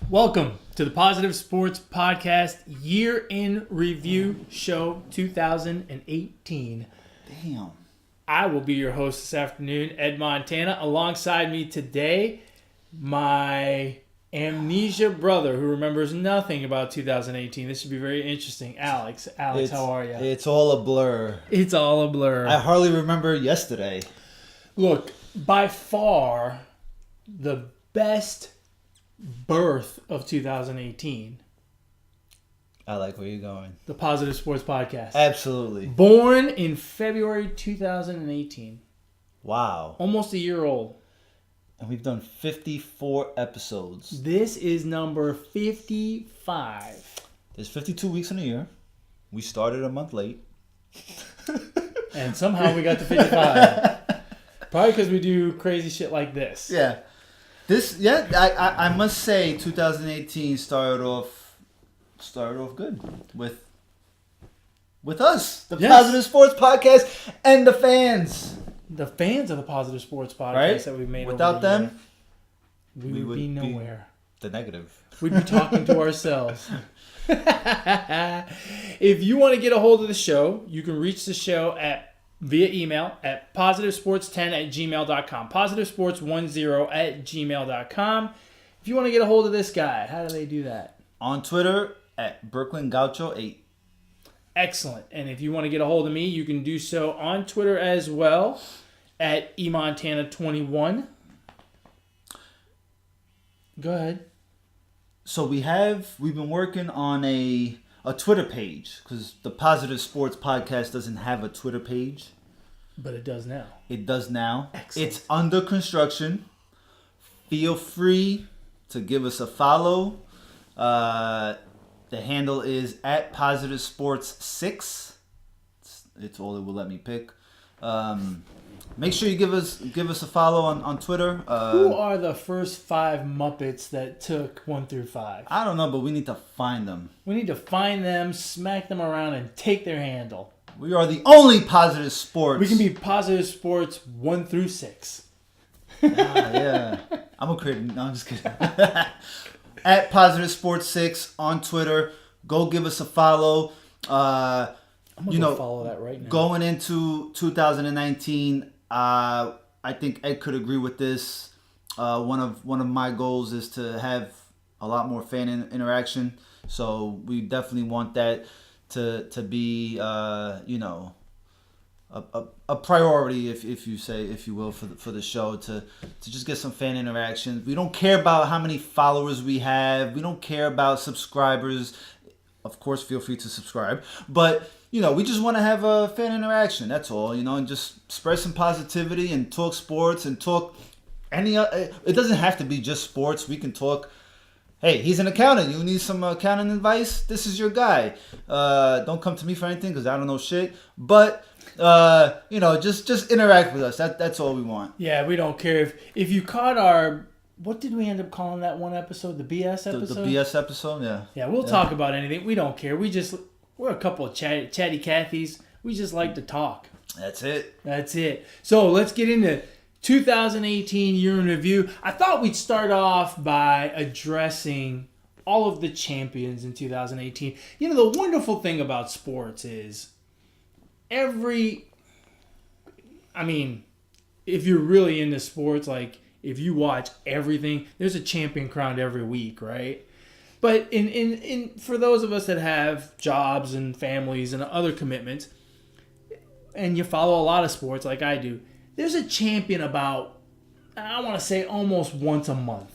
Welcome to the Positive Sports Podcast Year in Review Show 2018. Damn. I will be your host this afternoon, Ed Montana. Alongside me today, my amnesia brother who remembers nothing about 2018. This should be very interesting. Alex, how are you? It's all a blur. It's all a blur. I hardly remember yesterday. Look, by far, the best birth of 2018. I like where you're going. The Positive Sports Podcast. Absolutely. Born in February 2018. Wow. Almost a year old. And we've done 54 episodes. This is number 55. There's 52 weeks in a year. We started a month late. And somehow we got to 55. Probably because we do crazy shit like this. Yeah. I must say 2018 started off good with us, the Positive Sports Podcast, and the fans. The fans of the Positive Sports Podcast right? That we've made. Without over the them, year, we would be nowhere. The negative. We'd be talking to ourselves. If you want to get a hold of the show, you can reach the show via email at positivesports10@gmail.com. Positivesports10@gmail.com. If you want to get a hold of this guy, how do they do that? On Twitter at BrooklynGaucho8. Excellent. And if you want to get a hold of me, you can do so on Twitter as well at eMontana21. Go ahead. So we've been working on a Twitter page because the Positive Sports Podcast doesn't have a Twitter page. But it does now. It does now. Excellent. It's under construction. Feel free to give us a follow. The handle is at Positive Sports 6. It's all it will let me pick. Make sure you give us a follow on Twitter. Who are the first 5 Muppets that took 1 through 5? I don't know, but we need to find them. We need to find them, smack them around, and take their handle. We are the only Positive Sports. We can be Positive Sports 1 through 6. Yeah. I'm a creative. No, I'm just kidding. At Positive Sports 6 on Twitter. Go give us a follow. I'm going to follow that right now. Going into 2019, I think Ed could agree with this. One of my goals is to have a lot more fan interaction. So we definitely want that to be a priority, if you will, for the show to just get some fan interaction. We don't care about how many followers we have. We don't care about subscribers. Of course, feel free to subscribe, but we just want to have a fan interaction. That's all, and just spread some positivity and talk sports and talk it doesn't have to be just sports. We can talk. Hey, he's an accountant. You need some accounting advice? This is your guy. Don't come to me for anything because I don't know shit. But just interact with us. That's all we want. Yeah, we don't care if you caught our. What did we end up calling that one episode? The BS episode? The BS episode, yeah. Yeah, we'll talk about anything. We don't care. We're a couple of chatty Cathys. We just like to talk. That's it. So let's get into 2018 year in review. I thought we'd start off by addressing all of the champions in 2018. The wonderful thing about sports is if you're really into sports, like if you watch everything, there's a champion crowned every week, right? But in for those of us that have jobs and families and other commitments, and you follow a lot of sports like I do, there's a champion about, I want to say, almost once a month.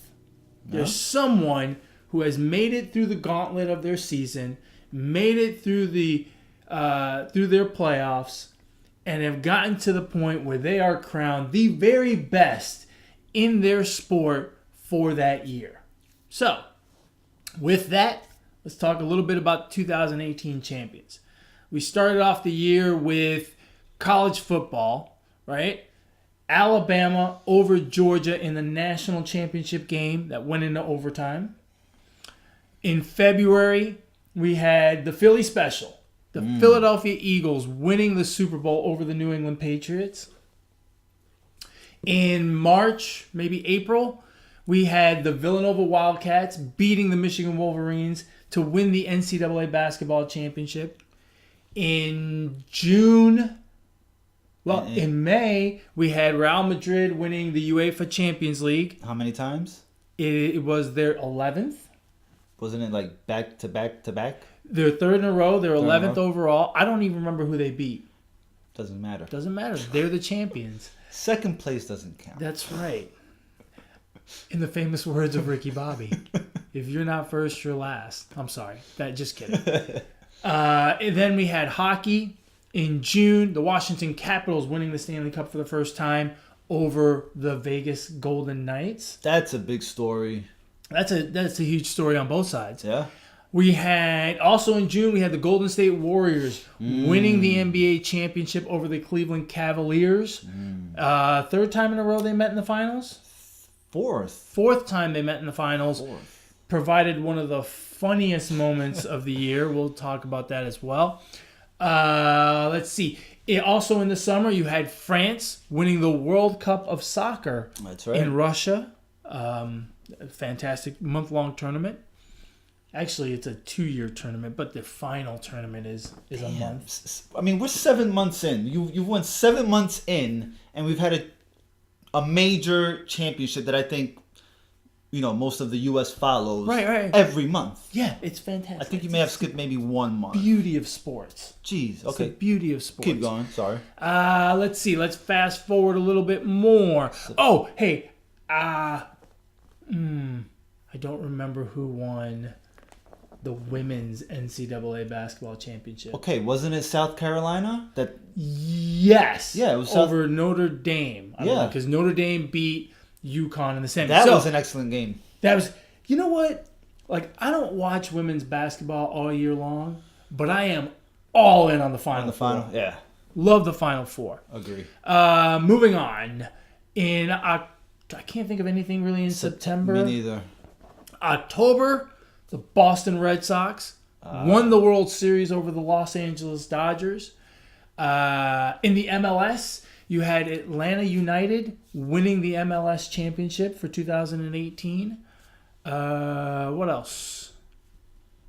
Yeah. There's someone who has made it through the gauntlet of their season, made it through through their playoffs, and have gotten to the point where they are crowned the very best in their sport for that year. So, with that, let's talk a little bit about 2018 champions. We started off the year with college football, right? Alabama over Georgia in the national championship game that went into overtime. In February, we had the Philly Special. The Philadelphia Eagles winning the Super Bowl over the New England Patriots. In March, maybe April, we had the Villanova Wildcats beating the Michigan Wolverines to win the NCAA Basketball Championship. In May, we had Real Madrid winning the UEFA Champions League. How many times? It was their 11th. Wasn't it like back to back to back? Their third in a row. Their 11th overall. I don't even remember who they beat. Doesn't matter. Doesn't matter. They're the champions. Second place doesn't count. That's right. In the famous words of Ricky Bobby, if you're not first, you're last. I'm sorry. Just kidding. And then we had hockey. In June, the Washington Capitals winning the Stanley Cup for the first time over the Vegas Golden Knights. That's a big story. That's a huge story on both sides. Yeah. We had also in June we had the Golden State Warriors winning the NBA championship over the Cleveland Cavaliers. Third time in a row they met in the finals. Fourth time they met in the finals. Provided one of the funniest moments of the year. We'll talk about that as well. Let's see. Also in the summer you had France winning the World Cup of Soccer. That's right. In Russia. A fantastic month-long tournament. Actually, it's a 2-year tournament, but the final tournament is a month. I mean, we're 7 months in. You've won 7 months in, and we've had a major championship that I think, most of the U.S. follows every month. Yeah, it's fantastic. I think you may have skipped maybe 1 month. Beauty of sports. Jeez, okay. It's the beauty of sports. Keep going, sorry. Let's see. Let's fast forward a little bit more. Oh, hey. I don't remember who won the women's NCAA basketball championship. Okay, wasn't it South Carolina? Yes. Yeah, it was over Notre Dame. Because Notre Dame beat UConn in the semi. That was an excellent game. That was. You know what? Like, I don't watch women's basketball all year long, but I am all in on the Final Four. Yeah. Love the Final Four. Agree. Moving on. I can't think of anything really in September. Me neither. October, the Boston Red Sox won the World Series over the Los Angeles Dodgers. In the MLS, you had Atlanta United winning the MLS championship for 2018. What else?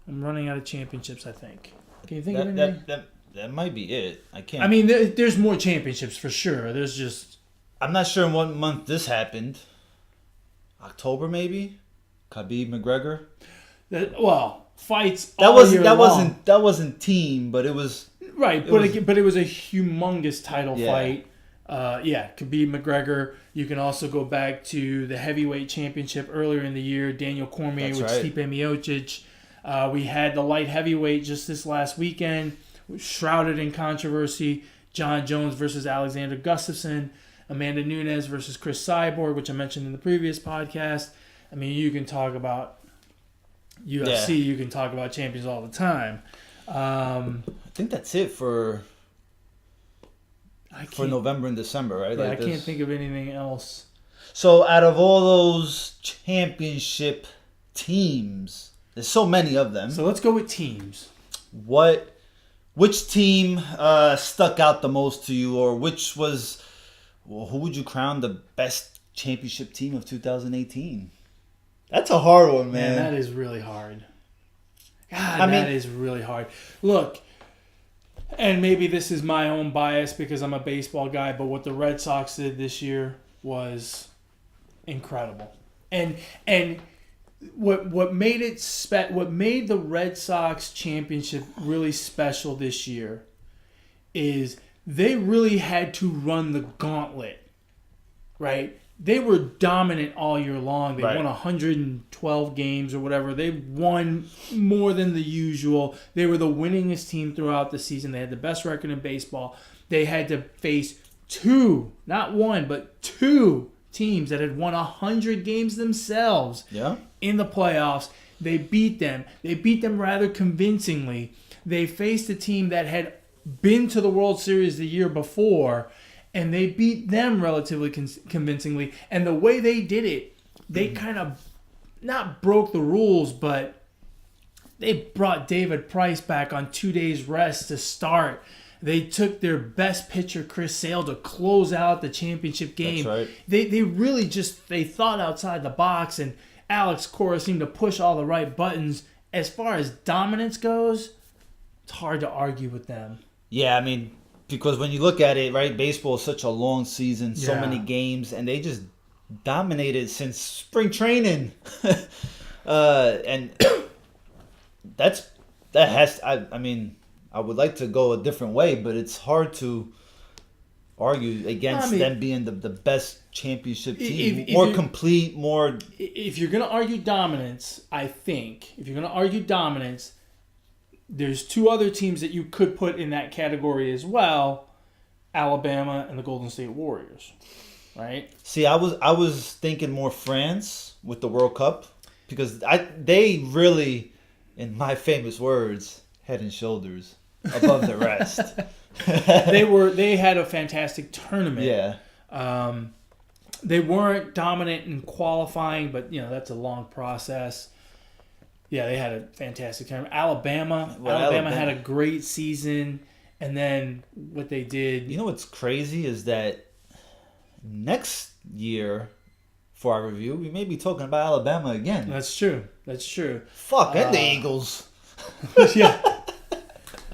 I'm running out of championships, I think. Can you think of anything? That might be it. I can't. I mean, there's more championships for sure. There's just... I'm not sure in what month this happened. October, maybe? Khabib McGregor? Fights that wasn't team, but it was... Right, but it was a humongous title fight. Khabib McGregor. You can also go back to the heavyweight championship earlier in the year. Daniel Cormier with Stipe Miocic. We had the light heavyweight just this last weekend, shrouded in controversy. John Jones versus Alexander Gustafsson. Amanda Nunes versus Chris Cyborg, which I mentioned in the previous podcast. I mean, you can talk about UFC. You can talk about champions all the time. I think that's it for November and December, right? Yeah, I can't think of anything else. So out of all those championship teams, there's so many of them. So let's go with teams. Which team stuck out the most to you, or who would you crown the best championship team of 2018? That's a hard one, man. That is really hard. That is really hard. Look, and maybe this is my own bias because I'm a baseball guy, but what the Red Sox did this year was incredible. And what made the Red Sox championship really special this year is they really had to run the gauntlet, right? They were dominant all year long. They won 112 games or whatever. They won more than the usual. They were the winningest team throughout the season. They had the best record in baseball. They had to face not one, but two teams that had won 100 games themselves in the playoffs. They beat them. They beat them rather convincingly. They faced a team that had been to the World Series the year before, and they beat them relatively convincingly. And the way they did it, they kind of not broke the rules, but they brought David Price back on 2 days rest to start. They took their best pitcher, Chris Sale, to close out the championship game. That's right. They really they thought outside the box, and Alex Cora seemed to push all the right buttons. As far as dominance goes, it's hard to argue with them. Yeah, I mean, because when you look at it, right, baseball is such a long season, so many games, and they just dominated since spring training. And I mean, I would like to go a different way, but it's hard to argue against them being the best championship team. More complete, more... If you're going to argue dominance, there's two other teams that you could put in that category as well, Alabama and the Golden State Warriors, right? See, I was thinking more France with the World Cup, because they really, in my famous words, head and shoulders above the rest. They had a fantastic tournament. Yeah. They weren't dominant in qualifying, but that's a long process. Yeah, they had a fantastic tournament. Alabama had a great season, and then what they did. You know what's crazy is that next year, for our review, we may be talking about Alabama again. That's true. Fuck, and the Eagles. Yeah.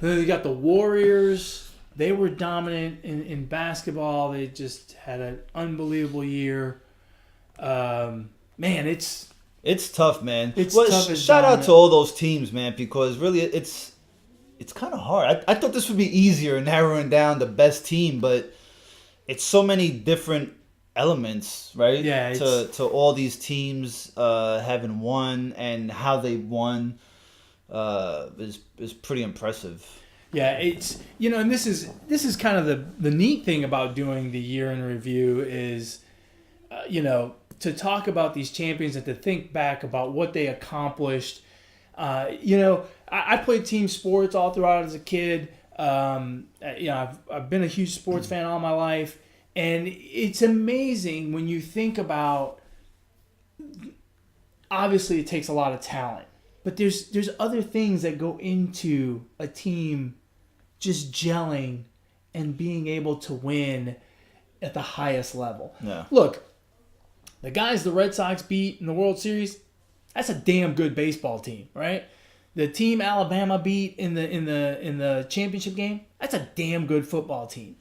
Then you got the Warriors. They were dominant in basketball. They just had an unbelievable year. Man, it's tough, man. Tough. Shout out to all those teams, man, because really it's kind of hard. I thought this would be easier, narrowing down the best team, but it's so many different elements, right? Yeah. To all these teams having won and how they won is pretty impressive. Yeah, it's and this is kind of the neat thing about doing the year in review is, to talk about these champions and to think back about what they accomplished. I played team sports all throughout as a kid. I've been a huge sports fan all my life, and it's amazing when you think about. Obviously, it takes a lot of talent. But there's other things that go into a team just gelling and being able to win at the highest level. Yeah. Look, the guys the Red Sox beat in the World Series, that's a damn good baseball team, right? The team Alabama beat in the championship game, that's a damn good football team.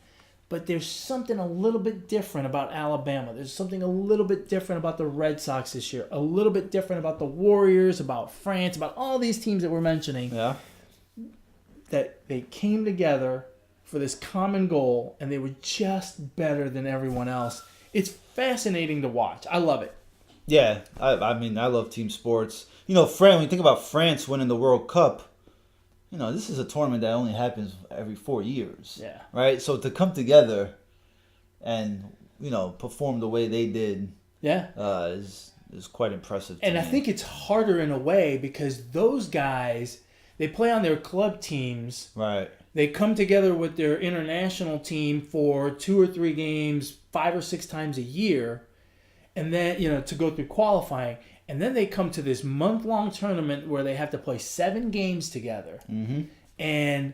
But there's something a little bit different about Alabama. There's something a little bit different about the Red Sox this year. A little bit different about the Warriors, about France, about all these teams that we're mentioning. Yeah. That they came together for this common goal, and they were just better than everyone else. It's fascinating to watch. I love it. Yeah. I mean, I love team sports. When you think about France winning the World Cup, this is a tournament that only happens every 4 years. Yeah. Right? So to come together and, perform the way they did is quite impressive to And me. I think it's harder in a way because those guys, they play on their club teams. Right. They come together with their international team for 2 or 3 games, 5 or 6 times a year, and then, to go through qualifying. And then they come to this month-long tournament where they have to play 7 games together. Mm-hmm. And,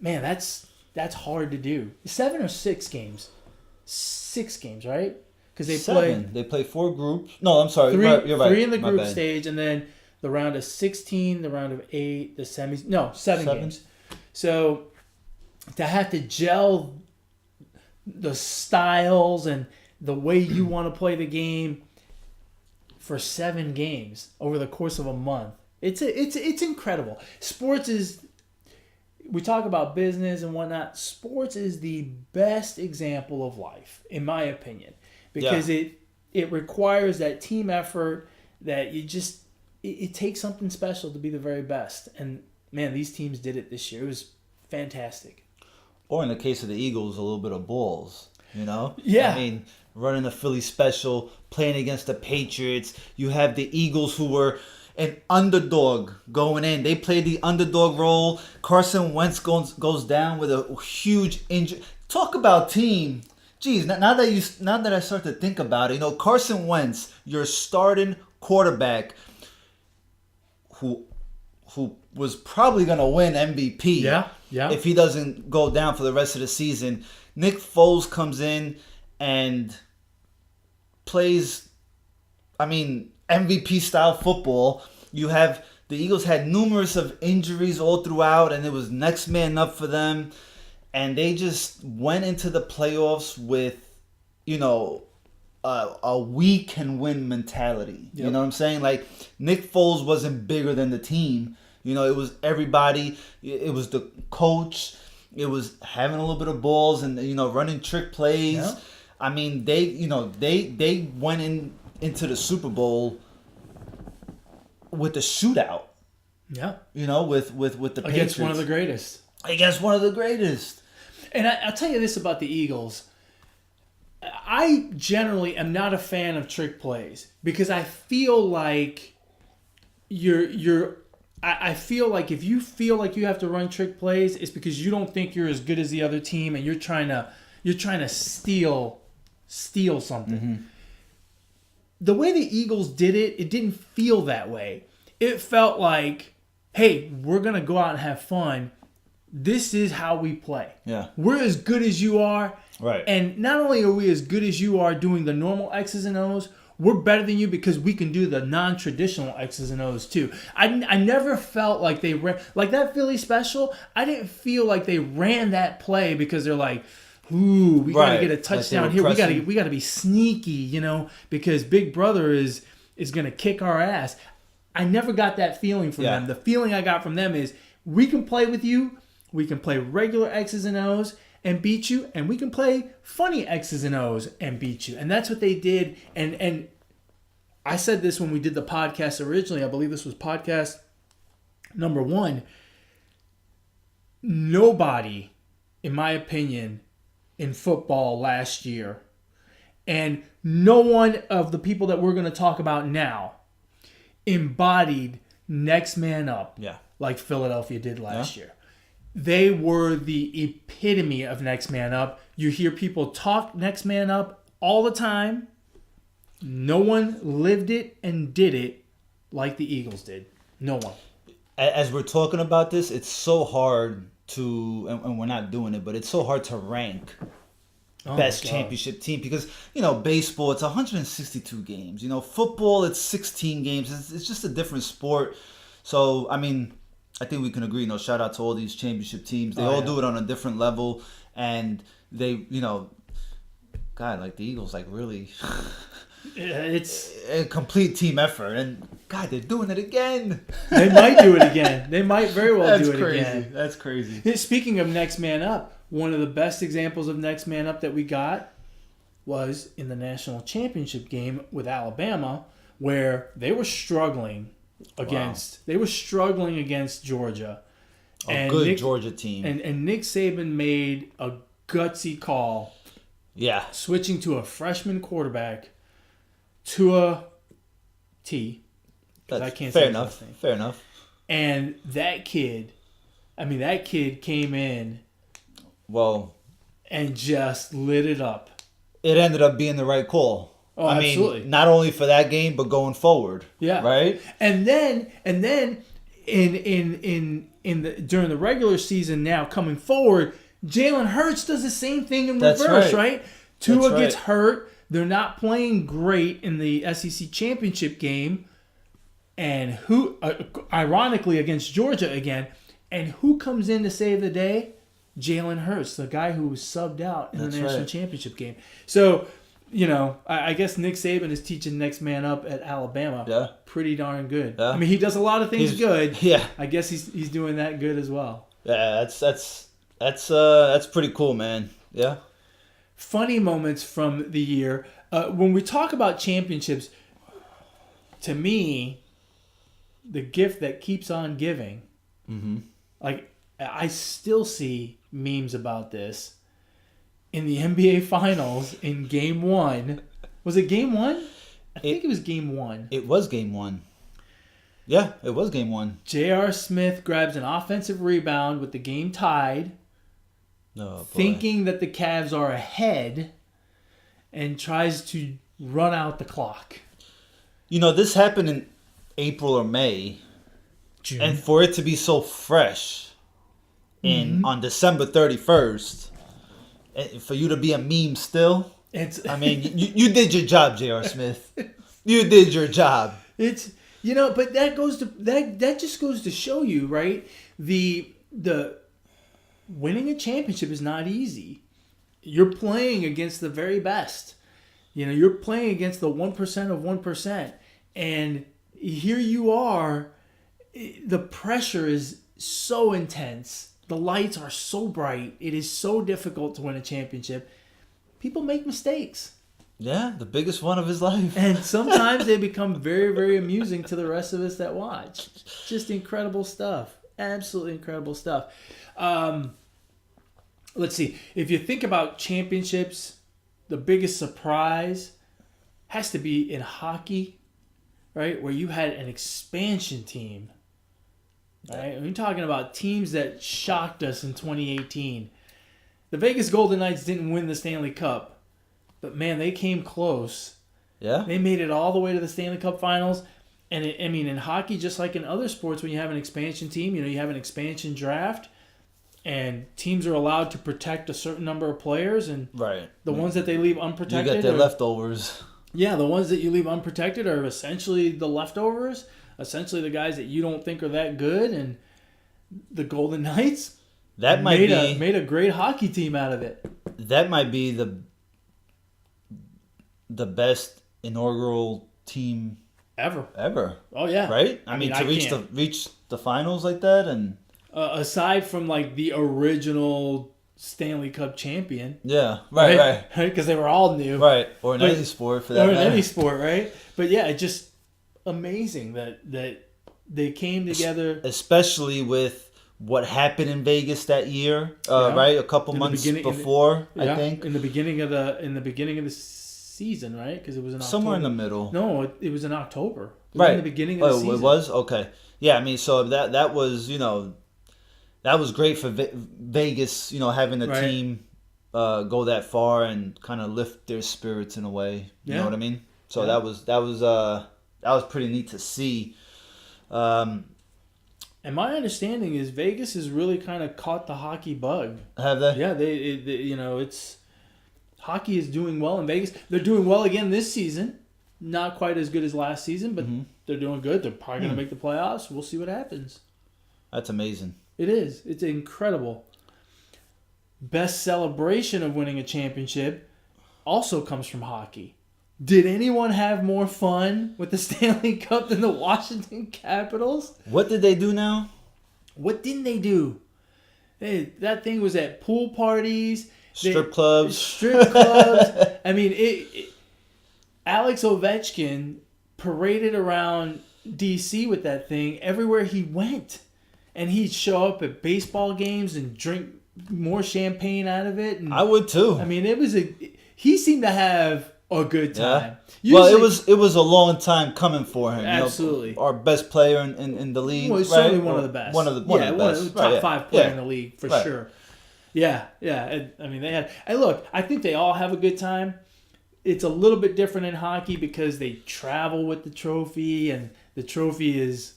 man, that's hard to do. 7 or 6 games? 6 games, right? Because They play 4 groups. No, I'm sorry. 3, you're right. 3 in the group stage, and then the round of 16, the round of 8, the semis. No, 7 games. So to have to gel the styles and the way you want to play the game for 7 games over the course of a month. It's incredible. Sports is, we talk about business and whatnot. Sports is the best example of life, in my opinion, because it requires that team effort that it takes something special to be the very best. And man, these teams did it this year. It was fantastic. Or in the case of the Eagles, a little bit of balls. Yeah. I mean, running the Philly special, playing against the Patriots. You have the Eagles who were an underdog going in. They played the underdog role. Carson Wentz goes down with a huge injury. Talk about team. Geez, now that I start to think about it, Carson Wentz, your starting quarterback, who who was probably going to win MVP. Yeah. If he doesn't go down for the rest of the season. Nick Foles comes in and plays, MVP style football. You have the Eagles had numerous of injuries all throughout, and it was next man up for them. And they just went into the playoffs with, a we can win mentality. Yep. You know what I'm saying? Like, Nick Foles wasn't bigger than the team. It was everybody. It was the coach. It was having a little bit of balls and, running trick plays. Yeah. They went into the Super Bowl with a shootout. Yeah. With the Patriots. Against one of the greatest. Against one of the greatest. And I'll tell you this about the Eagles. I generally am not a fan of trick plays because I feel like I feel like if you feel like you have to run trick plays, it's because you don't think you're as good as the other team and you're trying to steal something. Mm-hmm. The way the Eagles did it, it didn't feel that way. It felt like, hey, we're going to go out and have fun. This is how we play. Yeah. We're as good as you are. Right. And not only are we as good as you are doing the normal X's and O's, we're better than you because we can do the non-traditional X's and O's too. I never felt like they ran like that Philly special. I didn't feel like they ran that play because they're like, ooh, we got to get a touchdown like here. We got to be sneaky, because Big Brother is going to kick our ass. I never got that feeling from them. The feeling I got from them is we can play with you. We can play regular X's and O's and beat you, and we can play funny X's and O's and beat you. And that's what they did. And I said this when we did the podcast originally. I believe this was podcast number 1. Nobody, in my opinion, in football last year, and no one of the people that we're going to talk about now embodied next man up like Philadelphia did last year. They were the epitome of next man up. You hear people talk next man up all the time. No one lived it and did it like the Eagles did. No one. As we're talking about this, it's so hard to, and we're not doing it, but it's so hard to rank best championship team because, baseball, it's 162 games. Football, it's 16 games. It's just a different sport. So, I think we can agree, shout out to all these championship teams. They all do it on a different level. And they, God, like the Eagles, like really... It's a complete team effort. And, God, they're doing it again. They might do it again. They might very well do it again. That's crazy. Speaking of next man up, one of the best examples of next man up that we got was in the national championship game with Alabama, where they were struggling against Georgia. Georgia team. And Nick Saban made a gutsy call. Yeah. Switching to a freshman quarterback, Tua T. I can't say his name. Fair enough. And that kid came in and just lit it up. It ended up being the right call. Oh, absolutely. Not only for that game, but going forward. Yeah. Right? And then during the regular season now coming forward, Jalen Hurts does the same thing in reverse, right? Tua gets hurt. They're not playing great in the SEC championship game. And who, ironically, against Georgia again. And who comes in to save the day? Jalen Hurts, the guy who was subbed out in the national championship game. So, I guess Nick Saban is teaching next man up at Alabama. Yeah. Pretty darn good. Yeah. He does a lot of things good. Yeah. I guess he's doing that good as well. Yeah, that's pretty cool, man. Yeah. Funny moments from the year. When we talk about championships, to me, the gift that keeps on giving. Mm-hmm. Like, I still see memes about this. In the NBA Finals, in Game 1. Was it Game 1? I think it was Game 1. It was Game 1. Yeah, it was Game 1. J.R. Smith grabs an offensive rebound with the game tied, thinking that the Cavs are ahead, and tries to run out the clock. This happened in April or May. June. And for it to be so fresh on December 31st, and for you to be a meme still, I mean, you did your job, J.R. Smith. You did your job. It's but that just goes to show you, right? The winning a championship is not easy. You're playing against the very best. You're playing against the 1% of 1%. And here you are. The pressure is so intense. The lights are so bright. It is so difficult to win a championship. People make mistakes. Yeah, the biggest one of his life. And sometimes they become very, very amusing to the rest of us that watch. Just incredible stuff. Absolutely incredible stuff. Let's see. If you think about championships, the biggest surprise has to be in hockey, right? Where you had an expansion team. Right? We're talking about teams that shocked us in 2018. The Vegas Golden Knights didn't win the Stanley Cup. But, man, they came close. Yeah. They made it all the way to the Stanley Cup Finals. And, in hockey, just like in other sports, when you have an expansion team, you have an expansion draft, and teams are allowed to protect a certain number of players. And the ones that they leave unprotected. You get their leftovers. Yeah, the ones that you leave unprotected are essentially the leftovers, essentially the guys that you don't think are that good. And the Golden Knights made a great hockey team out of it. That might be the best inaugural team ever. Oh yeah, right. I mean, to reach the finals like that, and aside from like the original Stanley Cup champion. Yeah, right. Because they were all new, right, or in any sport for that matter. Or in any sport, right? But yeah, it's just amazing that they came together, especially with what happened in Vegas that year, right? A couple months before, I think. In the beginning of the season, right? Because it was in October. Somewhere in the middle. No, it was in October. Right. In the beginning of the season. It was? Okay. Yeah, I mean, so that was, that was great for Vegas, having a team go that far and kind of lift their spirits in a way. You know what I mean? So that was pretty neat to see. And my understanding is Vegas has really kind of caught the hockey bug. Have they? Yeah, it's hockey is doing well in Vegas. They're doing well again this season. Not quite as good as last season, but they're doing good. They're probably going to make the playoffs. We'll see what happens. That's amazing. It is. It's incredible. Best celebration of winning a championship also comes from hockey. Did anyone have more fun with the Stanley Cup than the Washington Capitals? What did they do now? What didn't they do? That thing was at pool parties. Strip clubs. I mean, Alex Ovechkin paraded around D.C. with that thing everywhere he went. And he'd show up at baseball games and drink more champagne out of it. And, I would too. I mean, he seemed to have a good time. Yeah. Well, it was a long time coming for him. Absolutely. Our best player in the league. Well, he's certainly one of the best. One of the best. Top 5 player in the league for sure. Yeah. I mean, they had. And look, I think they all have a good time. It's a little bit different in hockey because they travel with the trophy, and the trophy is,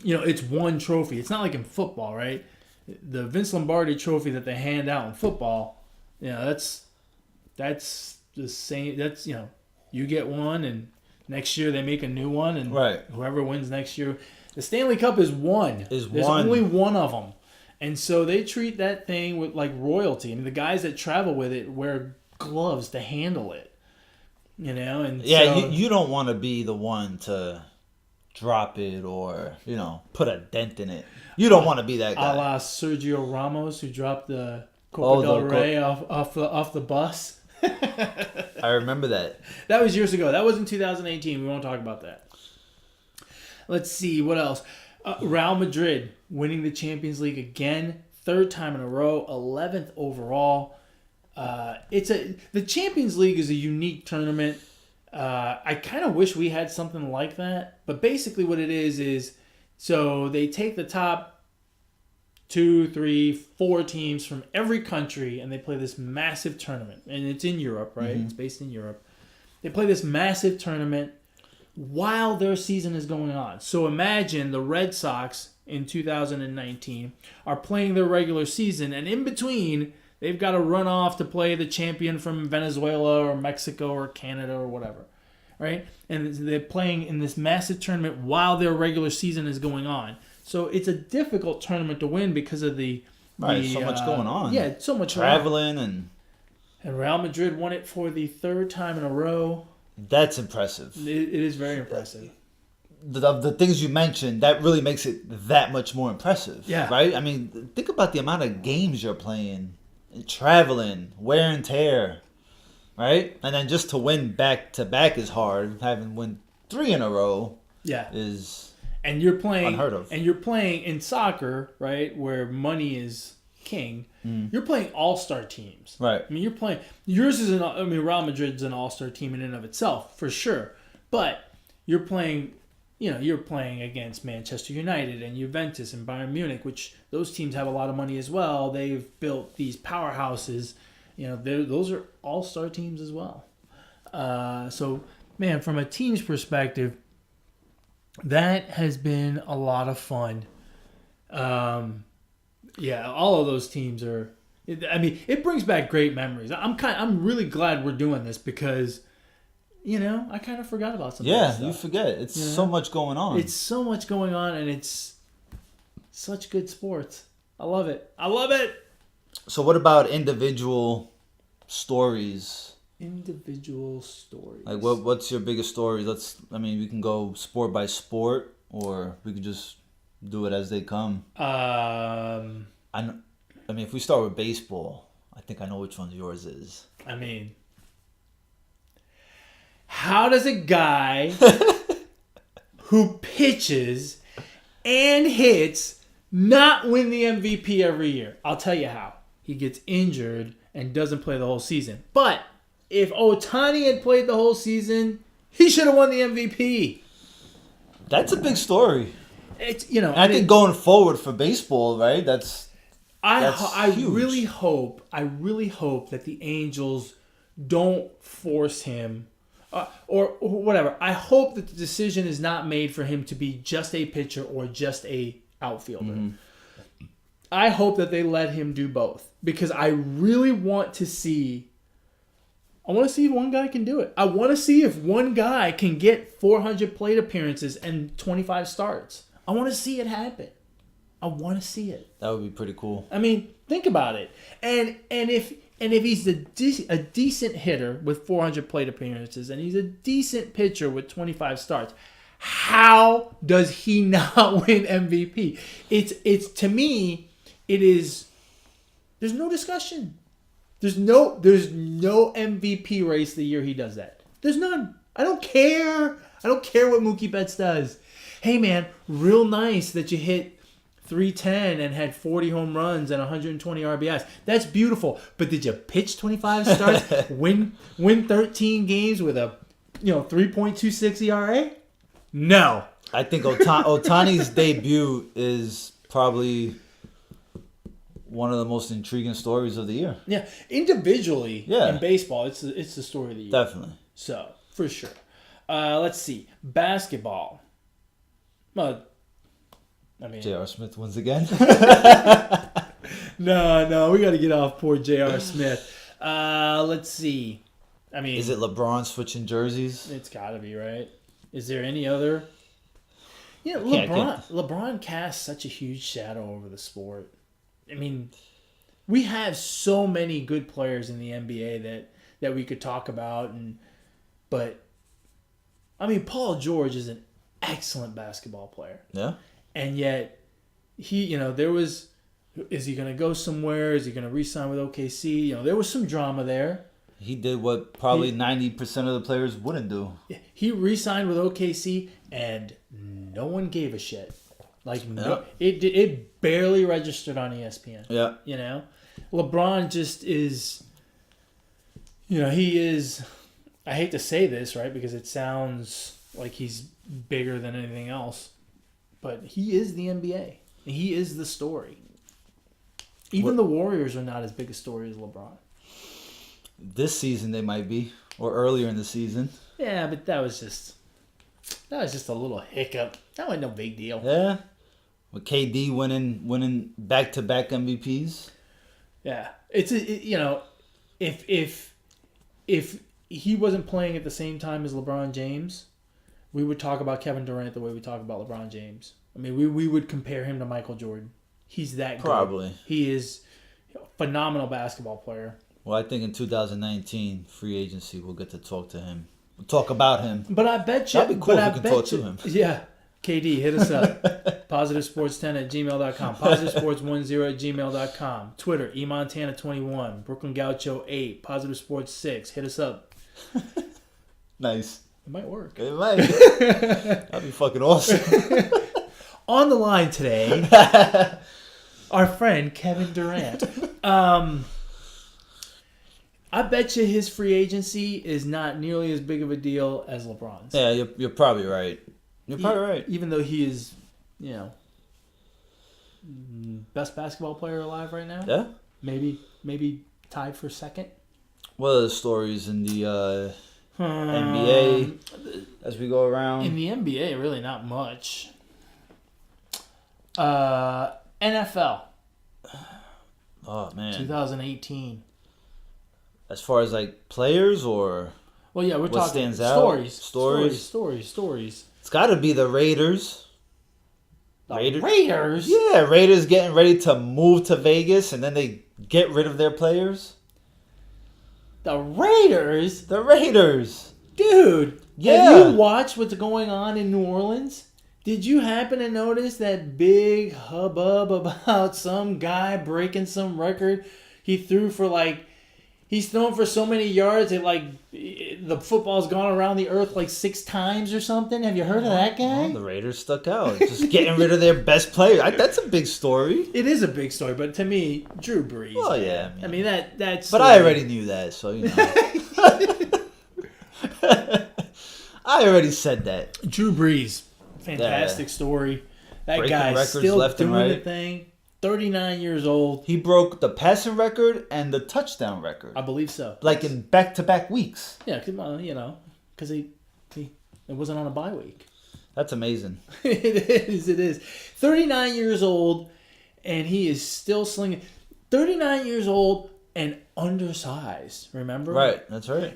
it's one trophy. It's not like in football, right? The Vince Lombardi trophy that they hand out in football, that's the same. That's, you get one, and next year they make a new one, and whoever wins next year. The Stanley Cup is one. There's only one of them. And so they treat that thing with like royalty. I mean, the guys that travel with it wear gloves to handle it. And you don't want to be the one to drop it or, put a dent in it. You don't want to be that guy. A la Sergio Ramos, who dropped the Copa del Rey off the bus. I remember that. That was years ago. That was in 2018. We won't talk about that. Let's see. What else? Real Madrid winning the Champions League again. 3rd time in a row. 11th overall. The Champions League is a unique tournament. I kind of wish we had something like that. But basically what it is so they take the top 2, 3, 4 teams from every country and they play this massive tournament. And it's in Europe, right? Mm-hmm. It's based in Europe. They play this massive tournament while their season is going on. So imagine the Red Sox in 2019 are playing their regular season, and in between, they've got to run off to play the champion from Venezuela or Mexico or Canada or whatever, right? And they're playing in this massive tournament while their regular season is going on. So it's a difficult tournament to win because of so much going on. Yeah, so much traveling and Real Madrid won it for the third time in a row. That's impressive. It is very impressive. The things you mentioned, that really makes it that much more impressive. Yeah. Right? I mean, think about the amount of games you're playing, traveling, wear and tear, right? And then just to win back-to-back is hard. Having win 3 in a row is and you're playing unheard of. And you're playing in soccer, right, where money is king. You're playing all-star teams. Right. I mean, you're playing yours is Real Madrid's an all-star team in and of itself, for sure. But you're playing against Manchester United and Juventus and Bayern Munich, which those teams have a lot of money as well. They've built these powerhouses. Those are all-star teams as well. So, man, from a team's perspective, that has been a lot of fun. All of those teams are. I mean, it brings back great memories. I'm really glad we're doing this because, I kind of forgot about some. Yeah, you forget. It's so much going on. It's so much going on, and it's such good sports. I love it. I love it. So, what about individual stories? Individual stories. Like, what's your biggest story? We can go sport by sport, or we can just do it as they come. If we start with baseball, I think I know which one yours is. How does a guy who pitches and hits not win the MVP every year? I'll tell you how. He gets injured and doesn't play the whole season. But if Ohtani had played the whole season, he should have won the MVP. That's a big story. It's I think going forward for baseball, right? I huge. really hope that the Angels don't force him or whatever. I hope that the decision is not made for him to be just a pitcher or just a outfielder. Mm-hmm. I hope that they let him do both because I really want to see. I want to see if one guy can do it. I want to see if one guy can get 400 plate appearances and 25 starts. I want to see it happen. I want to see it. That would be pretty cool. I mean, think about it. And if he's a decent hitter with 400 plate appearances and he's a decent pitcher with 25 starts, how does he not win MVP? It's to me, it is. There's no discussion. There's no MVP race the year he does that. There's none. I don't care. I don't care what Mookie Betts does. Hey man, real nice that you hit 310 and had 40 home runs and 120 RBIs. That's beautiful. But did you pitch 25 starts, win 13 games with a 3.26 ERA? No. I think Ohtani's debut is probably one of the most intriguing stories of the year. Yeah, individually in baseball, it's the story of the year. Definitely. So, for sure. Let's see. Basketball. Well, J.R. Smith wins again. No, we got to get off poor J.R. Smith. Let's see. Is it LeBron switching jerseys? It's got to be, right? Is there any other? LeBron casts such a huge shadow over the sport. We have so many good players in the NBA that we could talk about, but Paul George is an excellent basketball player. Yeah. And yet, is he going to go somewhere? Is he going to re-sign with OKC? There was some drama there. He did what probably 90% of the players wouldn't do. He re-signed with OKC, and no one gave a shit. It barely registered on ESPN. Yeah. LeBron just is. He is. I hate to say this, right? Because it sounds like he's bigger than anything else. But he is the NBA. He is the story. Even the Warriors are not as big a story as LeBron. This season they might be. Or earlier in the season. Yeah, but that was just That was just a little hiccup. That wasn't no big deal. Yeah. With KD winning back-to-back MVPs. Yeah. If he wasn't playing at the same time as LeBron James, we would talk about Kevin Durant the way we talk about LeBron James. I mean, we would compare him to Michael Jordan. He's that good. Probably. He is a phenomenal basketball player. Well, I think in 2019, free agency, we'll get to talk to him. We'll talk about him. But I bet you... That'd be cool if we can talk to him. Yeah. KD, hit us up. PositiveSports10@gmail.com. PositiveSports10@gmail.com. Twitter, eMontana21. Brooklyn Gaucho 8. PositiveSports6. Hit us up. Nice. It might work. It might. That'd be fucking awesome. On the line today, our friend Kevin Durant. I bet you his free agency is not nearly as big of a deal as LeBron's. Yeah, you're probably right. You're probably right. Even though he is, best basketball player alive right now. Yeah. Maybe tied for second. What are the stories in the NBA as we go around? In the NBA, really not much. NFL. Oh, man. 2018. As far as like players or well, yeah, we're what talking stands out? Stories. It's got to be the Raiders. Raiders? Yeah, Raiders getting ready to move to Vegas and then they get rid of their players. The Raiders? The Raiders. Dude, yeah. Have you watched what's going on in New Orleans? Did you happen to notice that big hubbub about some guy breaking some record? He's thrown for so many yards that the football's gone around the earth 6 times or something. Have you heard of that guy? Well, the Raiders stuck out. Just getting rid of their best player. That's a big story. It is a big story, but to me, Drew Brees. Oh, yeah. I mean, that's... But I already knew that, so, I already said that. Drew Brees. Fantastic story. That breaking guy's still left doing and right. the thing. 39 years old. He broke the passing record and the touchdown record. I believe so. In back-to-back weeks. Yeah, because it wasn't on a bye week. That's amazing. It is. 39 years old, and he is still slinging. 39 years old and undersized, remember? Right, that's right.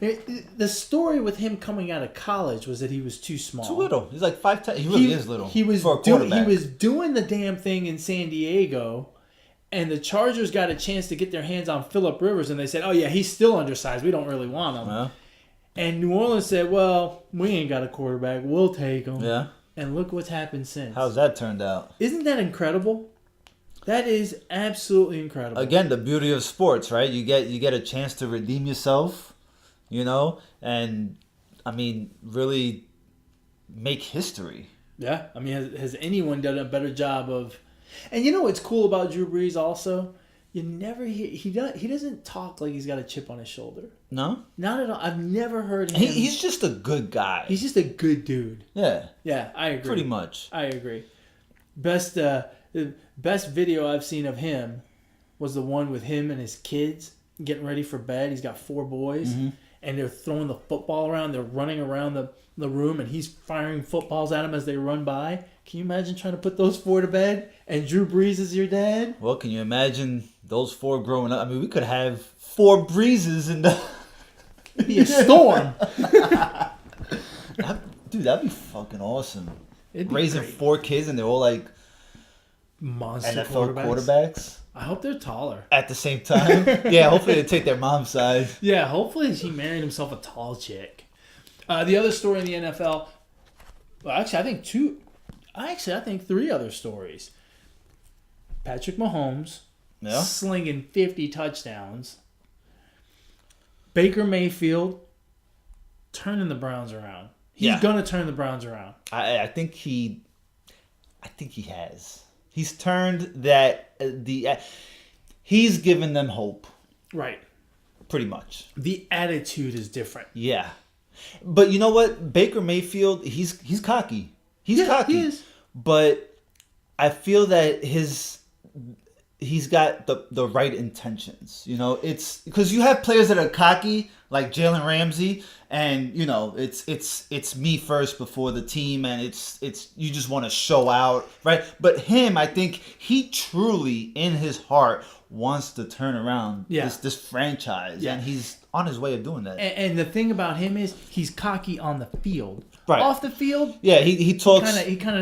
The story with him coming out of college was that he was too small. Too little. He's 5'10". He really is little. He was doing the damn thing in San Diego, and the Chargers got a chance to get their hands on Phillip Rivers, and they said, "Oh yeah, he's still undersized. We don't really want him." Yeah. And New Orleans said, "Well, we ain't got a quarterback. We'll take him." Yeah. And look what's happened since. How's that turned out? Isn't that incredible? That is absolutely incredible. Again, the beauty of sports, right? You get a chance to redeem yourself, and I mean, really make history. Yeah, I mean, has anyone done a better job of? And what's cool about Drew Brees also? You never hear he doesn't talk like he's got a chip on his shoulder. No, not at all. I've never heard him. He's just a good guy. He's just a good dude. Yeah. Yeah, I agree. Pretty much. I agree. The best video I've seen of him was the one with him and his kids getting ready for bed. He's got 4 boys, and they're throwing the football around. They're running around the room, and he's firing footballs at them as they run by. Can you imagine trying to put those 4 to bed, and Drew Brees is your dad? Well, can you imagine those 4 growing up? I mean, we could have 4 Breezes in the... It'd be a storm. Dude, that'd be fucking awesome. Raising great. 4 kids, and they're all monster NFL quarterbacks. I hope they're taller. At the same time? Yeah, hopefully they take their mom's side. Yeah, hopefully he married himself a tall chick. The other story in the NFL, well, I think 3 other stories. Patrick Mahomes slinging 50 touchdowns. Baker Mayfield turning the Browns around. He's going to turn the Browns around. I think he has. He's turned that he's given them hope. Right. Pretty much. The attitude is different. Yeah. But you know what? Baker Mayfield, he's cocky. He's cocky. He is. But I feel that he's got the right intentions. You know, it's because you have players that are cocky, like Jalen Ramsey, and you know, it's me first before the team, and it's you just want to show out, right? But him, I think he truly, in his heart, wants to turn around this franchise, and he's on his way of doing that. And the thing about him is he's cocky on the field. Right. Off the field, he talks. He kind of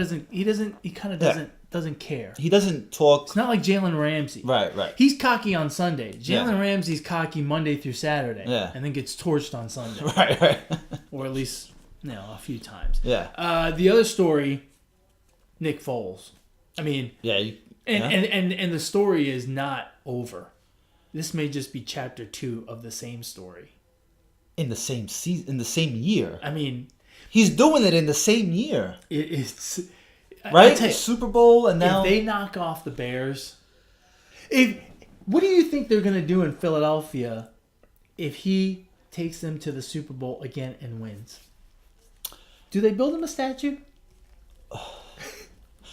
doesn't care. He doesn't talk. It's not like Jalen Ramsey. Right. He's cocky on Sunday. Jalen Ramsey's cocky Monday through Saturday. Yeah. And then gets torched on Sunday. Right. Or at least, a few times. Yeah. The other story, Nick Foles. I mean, and the story is not over. This may just be chapter 2 of the same story. In the same season, in the same year. I mean, he's doing it in the same year. It's right. Super Bowl, and now if they knock off the Bears, what do you think they're going to do in Philadelphia if he takes them to the Super Bowl again and wins? Do they build him a statue?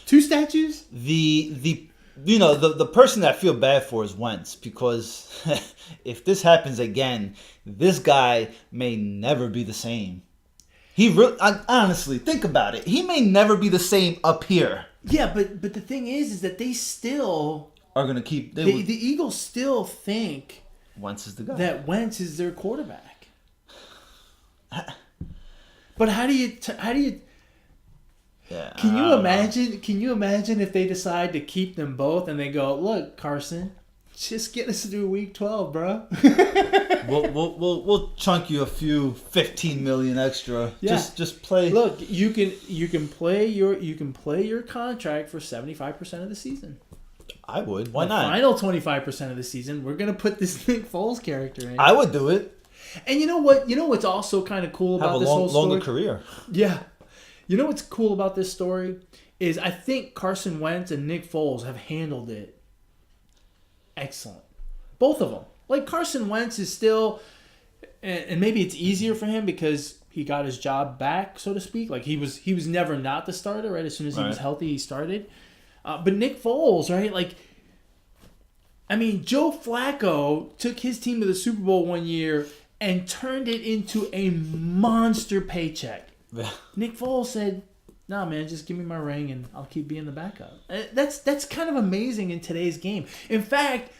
2 statues? The person that I feel bad for is Wentz, because if this happens again, this guy may never be the same. Honestly, think about it. He may never be the same up here. Yeah, but the thing is that they still are going to keep. The Eagles still think Wentz is the guy. That Wentz is their quarterback. But how do you? Yeah. Can you imagine? Can you imagine if they decide to keep them both and they go, look, Carson, just get us through week 12, bro. we'll chunk you a few 15 million extra. Yeah. Just play. Look, you can play your contract for 75% of the season. I would. Why not? Final 25% of the season, we're gonna put this Nick Foles character in. I would do it. And you know what? You know what's also kind of cool about this whole story? Longer career. Yeah. You know what's cool about this story is I think Carson Wentz and Nick Foles have handled it excellent. Both of them. Like Carson Wentz is still, and maybe it's easier for him because he got his job back, so to speak. Like he was never not the starter, right? As soon as he was healthy, he started. But Nick Foles, right? Like, I mean, Joe Flacco took his team to the Super Bowl one year and turned it into a monster paycheck. Yeah. Nick Foles said, "Nah, man, just give me my ring and I'll keep being the backup." That's kind of amazing in today's game. In fact,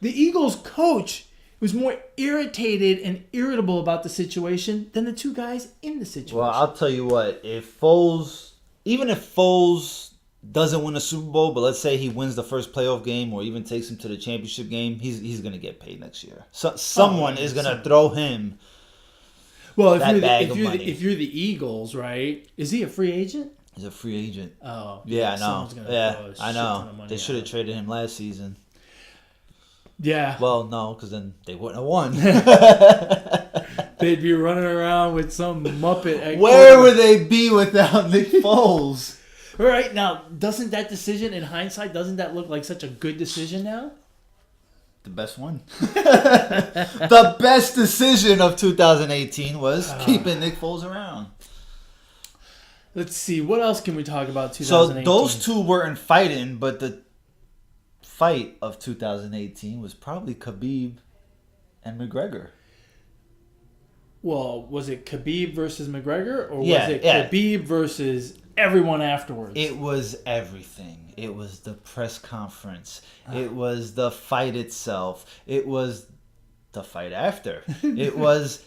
the Eagles coach was more irritated and irritable about the situation than the 2 guys in the situation. Well, I'll tell you what. Even if Foles doesn't win a Super Bowl, but let's say he wins the first playoff game or even takes him to the championship game, he's going to get paid next year. So someone is going to throw him. Well, if you're the Eagles, right? Is he a free agent? He's a free agent. Oh, yeah, I know. Yeah, I know. They should have traded him last season. Yeah. Well, no, because then they wouldn't have won. They'd be running around with some Muppet. Where would they be without Nick Foles? All right, now, doesn't that decision, in hindsight, doesn't that look like such a good decision now? The best one. The best decision of 2018 was keeping Nick Foles around. Let's see. What else can we talk about 2018? So those 2 weren't fighting, but the fight of 2018 was probably Khabib and McGregor. Well, was it Khabib versus McGregor? Or was it Khabib versus everyone afterwards? It was everything. It was the press conference. It was the fight itself. It was the fight after. It was